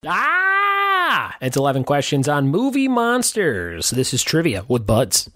It's 11 questions on movie monsters. This is Trivia with Buds.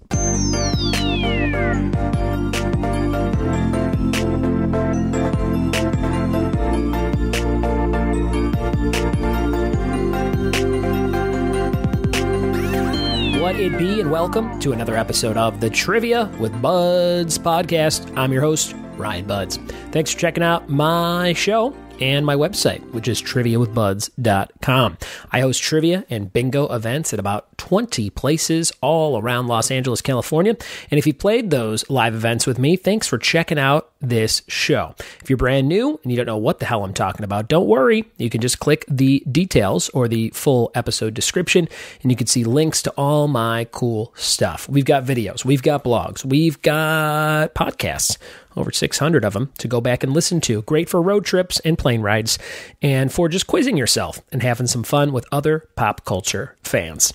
What it be, and welcome to another episode of the Trivia with Buds podcast. I'm your host, Ryan Buds. Thanks for checking out my show and my website, which is triviawithbuds.com. I host trivia and bingo events at about 20 places all around Los Angeles, California. And if you played those live events with me, thanks for checking out this show. If you're brand new and you don't know what the hell I'm talking about, don't worry. You can just click the details or the full episode description, and you can see links to all my cool stuff. We've got videos, we've got blogs, we've got podcasts, over 600 of them to go back and listen to. Great for road trips and plane rides, and for just quizzing yourself and having some fun with other pop culture fans.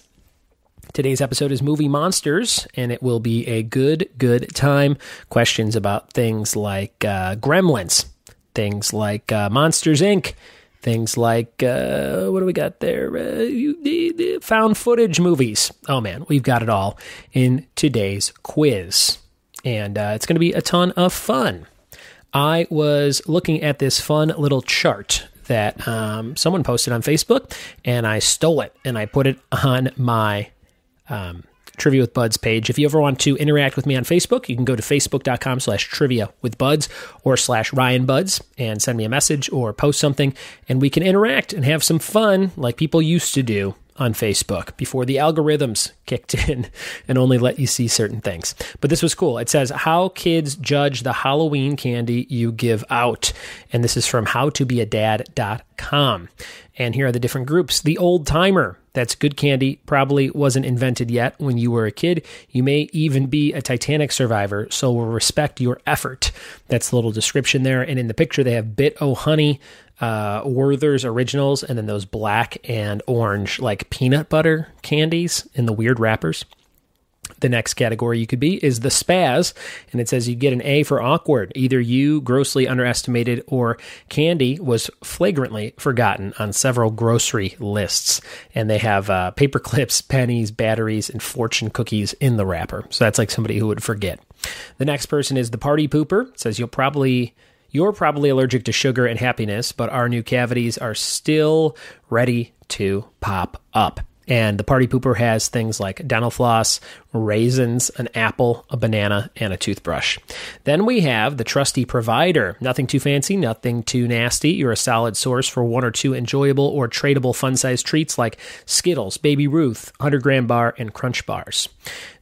Today's episode is Movie Monsters, and it will be a good time. Questions about things like Gremlins, things like Monsters, Inc., things like, what do we got there? Found footage movies. Oh man, we've got it all in today's quiz. And it's going to be a ton of fun. I was looking at this fun little chart that someone posted on Facebook, and I stole it, and I put it on my Trivia with Buds page. If you ever want to interact with me on Facebook, you can go to facebook.com/triviawithbuds or /RyanBuds and send me a message or post something, and we can interact and have some fun like people used to do on Facebook before the algorithms kicked in and only let you see certain things. But this was cool. It says, how kids judge the Halloween candy you give out. And this is from howtobeadad.com. And here are the different groups. The old timer. That's good candy. Probably wasn't invented yet when you were a kid. You may even be a Titanic survivor, so we'll respect your effort. That's the little description there. And in the picture, they have Bit-O-Honey, Werther's Originals, and then those black and orange like peanut butter candies in the weird wrappers. The next category you could be is the spaz, and it says you get an A for awkward. Either you grossly underestimated or candy was flagrantly forgotten on several grocery lists. And they have paper clips, pennies, batteries, and fortune cookies in the wrapper. So that's like somebody who would forget. The next person is the party pooper. It says you're probably allergic to sugar and happiness, but our new cavities are still ready to pop up. And the party pooper has things like dental floss, raisins, an apple, a banana, and a toothbrush. Then we have the trusty provider. Nothing too fancy, nothing too nasty. You're a solid source for one or two enjoyable or tradable fun-sized treats like Skittles, Baby Ruth, 100-gram bar, and Crunch Bars.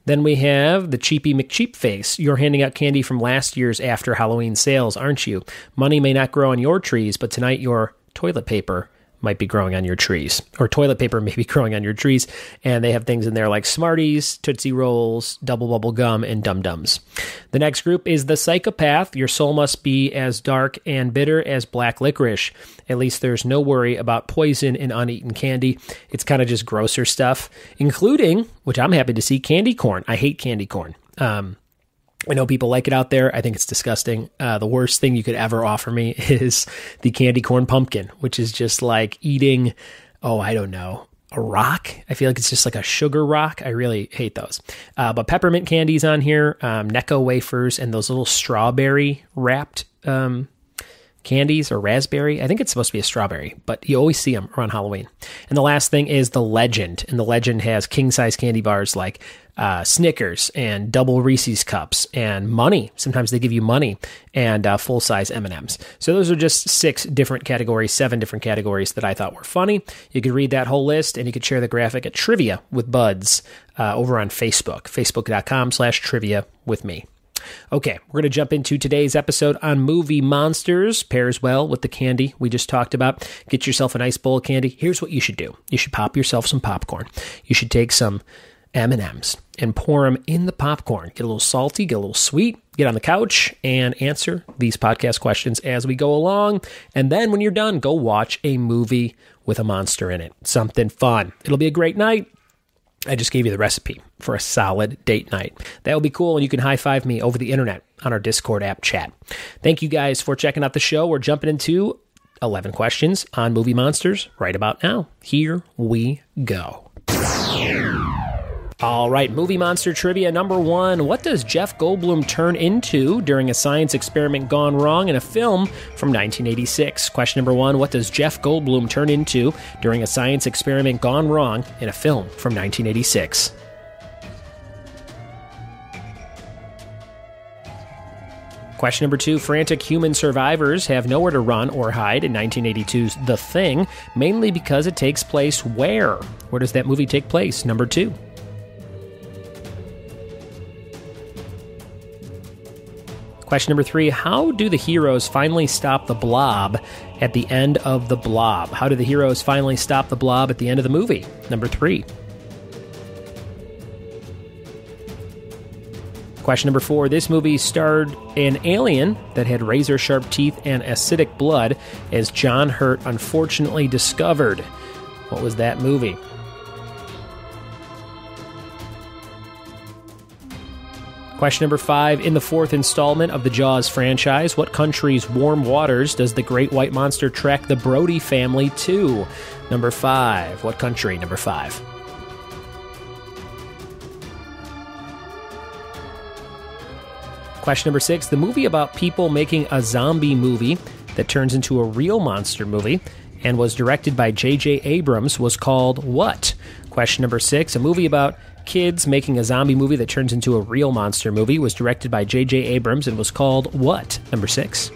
Then we have the Cheapy McCheapface. You're handing out candy from last year's after Halloween sales, aren't you? Money may not grow on your trees, but tonight your toilet paper might be growing on your trees, or toilet paper may be growing on your trees, and they have things in there like Smarties, Tootsie Rolls, Double Bubble Gum, and Dum Dums. The next group is the psychopath. Your soul must be as dark and bitter as black licorice. At least there's no worry about poison in uneaten candy. It's kind of just grosser stuff, including, which I'm happy to see, candy corn. I hate candy corn. I know people like it out there. I think it's disgusting. The worst thing you could ever offer me is the candy corn pumpkin, which is just like eating, I don't know, a rock. I feel like it's just like a sugar rock. I really hate those. But peppermint candy's on here, Necco wafers, and those little strawberry wrapped candies, or raspberry. I think it's supposed to be a strawberry, but you always see them around Halloween. And the last thing is the Legend. And the Legend has king-size candy bars like Snickers and double Reese's cups and money. Sometimes they give you money, and full-size M&Ms. So those are just 7 different categories that I thought were funny. You could read that whole list, and you could share the graphic at Trivia with Buds over on Facebook, facebook.com/trivia with me. Okay, we're going to jump into today's episode on movie monsters. Pairs well with the candy we just talked about. Get yourself a nice bowl of candy. Here's what you should do. You should pop yourself some popcorn. You should take some M&Ms and pour them in the popcorn. Get a little salty, get a little sweet, get on the couch and answer these podcast questions as we go along. And then when you're done, go watch a movie with a monster in it. Something fun. It'll be a great night. I just gave you the recipe for a solid date night. That will be cool, and you can high-five me over the internet on our Discord app chat. Thank you guys for checking out the show. We're jumping into 11 questions on movie monsters right about now. Here we go. All right, movie monster trivia number 1. What does Jeff Goldblum turn into during a science experiment gone wrong in a film from 1986? Question number 1. What does Jeff Goldblum turn into during a science experiment gone wrong in a film from 1986? Question number 2. Frantic human survivors have nowhere to run or hide in 1982's The Thing, mainly because it takes place where? Where does that movie take place? Number 2. Question number 3, how do the heroes finally stop the Blob at the end of The Blob? How do the heroes finally stop the Blob at the end of the movie? Number 3. Question number 4, this movie starred an alien that had razor-sharp teeth and acidic blood, as John Hurt unfortunately discovered. What was that movie? Question number 5, in the 4th installment of the Jaws franchise, what country's warm waters does the great white monster trek the Brody family to? Number 5, what country? Number 5. Question number 6, the movie about people making a zombie movie that turns into a real monster movie and was directed by J.J. Abrams was called what? Question number 6, a movie about kids making a zombie movie that turns into a real monster movie was directed by J.J. Abrams and was called what? Number 6.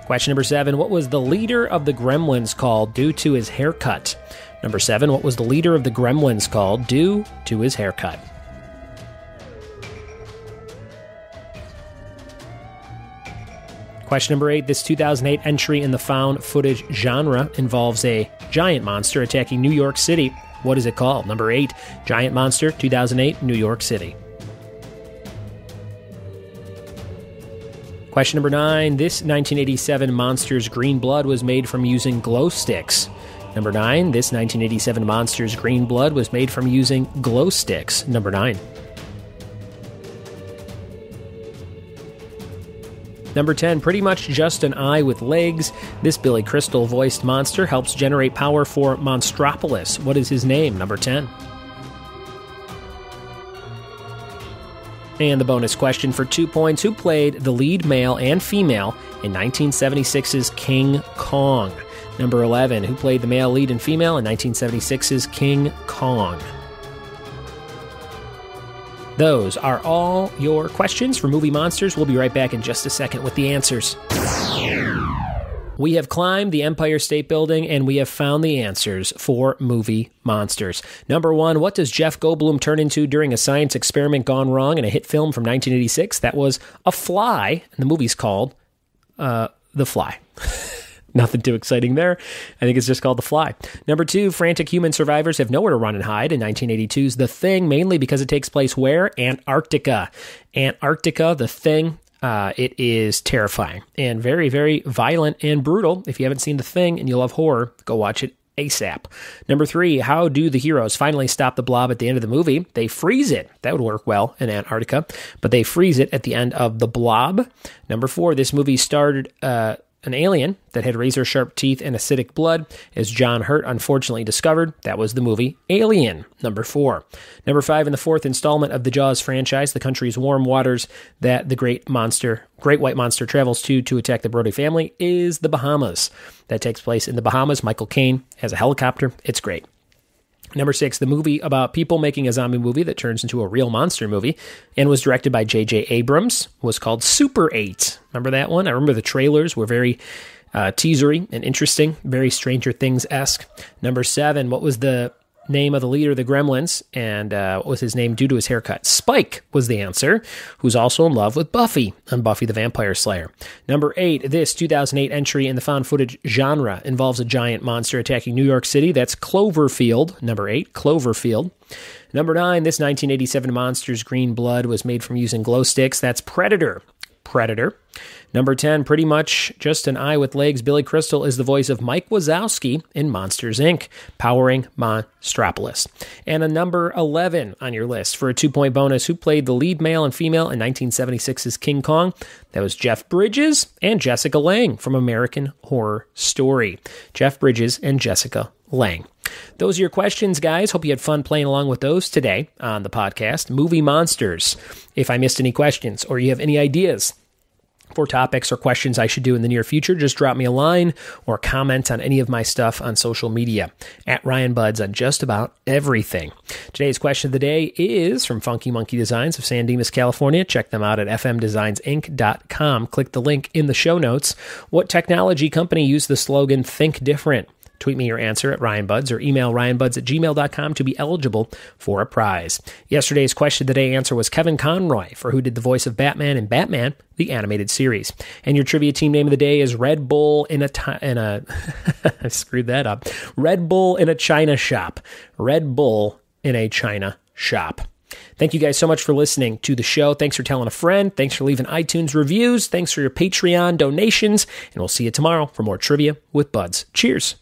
Question number 7, what was the leader of the Gremlins called due to his haircut? Number 7, what was the leader of the Gremlins called due to his haircut? Question number 8, this 2008 entry in the found footage genre involves a giant monster attacking New York City. What is it called? Number 8, Giant Monster, 2008, New York City. Question number 9, this 1987 monster's green blood was made from using glow sticks. Number 9, this 1987 monster's green blood was made from using glow sticks. Number 9. Number 10, pretty much just an eye with legs. This Billy Crystal-voiced monster helps generate power for Monstropolis. What is his name? Number 10. And the bonus question for 2 points, who played the lead male and female in 1976's King Kong? Number 11, who played the male lead and female in 1976's King Kong? Those are all your questions for Movie Monsters. We'll be right back in just a second with the answers. We have climbed the Empire State Building and we have found the answers for Movie Monsters. Number 1, what does Jeff Goldblum turn into during a science experiment gone wrong in a hit film from 1986? That was a fly, and the movie's called The Fly. Nothing too exciting there. I think it's just called The Fly. Number 2, frantic human survivors have nowhere to run and hide in 1982's The Thing, mainly because it takes place where? Antarctica. Antarctica, The Thing. It is terrifying and very, very violent and brutal. If you haven't seen The Thing and you love horror, go watch it ASAP. Number 3, how do the heroes finally stop the blob at the end of the movie? They freeze it. That would work well in Antarctica, but they freeze it at the end of The Blob. Number 4, this movie starred an alien that had razor-sharp teeth and acidic blood, as John Hurt unfortunately discovered. That was the movie Alien. Number 4. Number 5, in the 4th installment of the Jaws franchise, the country's warm waters that the great white monster travels to attack the Brody family is the Bahamas. That takes place in the Bahamas. Michael Caine has a helicopter. It's great. Number 6, the movie about people making a zombie movie that turns into a real monster movie and was directed by J.J. Abrams was called Super 8. Remember that one? I remember the trailers were very teasery and interesting, very Stranger Things-esque. Number 7, what was the name of the leader of the Gremlins, and what was his name due to his haircut? Spike was the answer, who's also in love with Buffy on Buffy the Vampire Slayer. Number 8, this 2008 entry in the found footage genre involves a giant monster attacking New York City. That's Cloverfield. Number 8, Cloverfield. Number 9, this 1987 monster's green blood was made from using glow sticks. That's Predator. Predator. Number 10, pretty much just an eye with legs. Billy Crystal is the voice of Mike Wazowski in Monsters, Inc., powering Monstropolis. And a number 11 on your list for a 2-point bonus. Who played the lead male and female in 1976's King Kong? That was Jeff Bridges and Jessica Lange from American Horror Story. Jeff Bridges and Jessica Lange. Those are your questions, guys. Hope you had fun playing along with those today on the podcast. Movie Monsters. If I missed any questions or you have any ideas for topics or questions I should do in the near future, just drop me a line or comment on any of my stuff on social media at Ryan Buds on just about everything. Today's question of the day is from Funky Monkey Designs of San Dimas, California. Check them out at fmdesignsinc.com. Click the link in the show notes. What technology company used the slogan "Think Different"? Tweet me your answer at Ryan Buds or email ryanbuds@gmail.com to be eligible for a prize. Yesterday's question of the day answer was Kevin Conroy, for who did the voice of Batman in Batman, the animated series. And your trivia team name of the day is Red Bull in a I screwed that up. Red Bull in a China shop. Red Bull in a China shop. Thank you guys so much for listening to the show. Thanks for telling a friend. Thanks for leaving iTunes reviews. Thanks for your Patreon donations. And we'll see you tomorrow for more Trivia with Buds. Cheers.